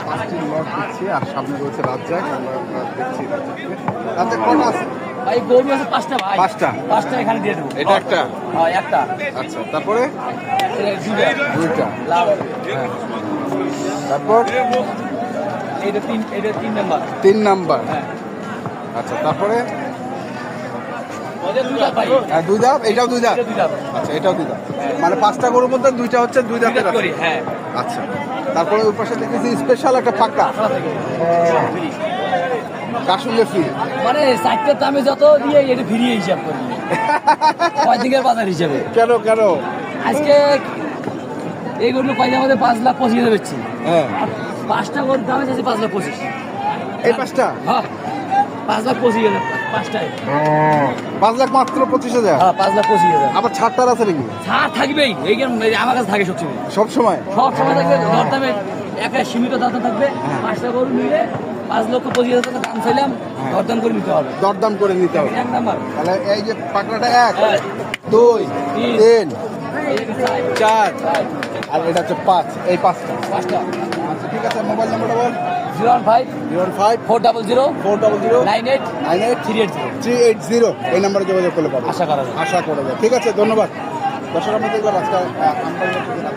5টি লট দিচ্ছি আর সামনে রয়েছে রাজ্জাক। আমরা দেখছি রাজ্জাক কটা আছে? ভাই গরু আছে 5টা ভাই। 5টা এখানে দিয়ে দেবো। এটা একটা? হ্যাঁ একটা। আচ্ছা, তারপরে দুইটা। লাভ। হ্যাঁ, তারপর এটা 3 নাম্বার। 3 নাম্বার। হ্যাঁ। আচ্ছা, তারপরে ওদের 2 দাঁত ভাই। হ্যাঁ, 2 দাঁত। এটাও 2 দাঁত? এটা 2 দাঁত। আচ্ছা, এটাও 2 দাঁত। মানে 5টা গরুর মধ্যে 2টা হচ্ছে 2 দাঁতের আছে। করি হ্যাঁ। আচ্ছা, তারপরে ওই পাশে দেখেছি স্পেশাল একটা পাকা কাশুলে ফ্রি। মানে 4টার দামে যত দিয়ে এটা ফিরিয়ে হিসাব করি। কয় দিকের বাজার হিসাবে। কেন আজকে এই গরুগুলো কয়টা আমাদের 5,25,000 বেচছি। হ্যাঁ, 5টা গরুর দাম আছে 5,25,000। এই 5টা হ্যাঁ 5,25,000 5টায়। 5 লাখ মাত্র 25,000। হ্যাঁ 5,25,000। আবার ছাড়টার আছে নাকি? ছাড় থাকবেই আমার কাছে থাকে সবসময়। সব সময়? সব সময় থাকবে। দরদামে একটা সীমিত দাম থাকবে। 5টা গরু নিলে 5,25,000 টাকা দাম চাইলাম, দরদাম করে নিতে হবে। দরদাম করে নিতে হবে। 1 নাম্বার। তাহলে এই যে পাকড়াটা 1 হ্যাঁ। 2 তিন। 3 4 5 আর এটা হচ্ছে 5। এই 5টা। 5টা। আচ্ছা, ঠিক আছে। মোবাইল নাম্বারটা বল। 015 05 400 400 98 98 380। 380। এই নাম্বারে যোগাযোগ করলে পাবো। আশা করা যায়। আশা করা যায়। ঠিক আছে, ধন্যবাদ। দর্শক, আমরা দেখলাম আজকে আমরা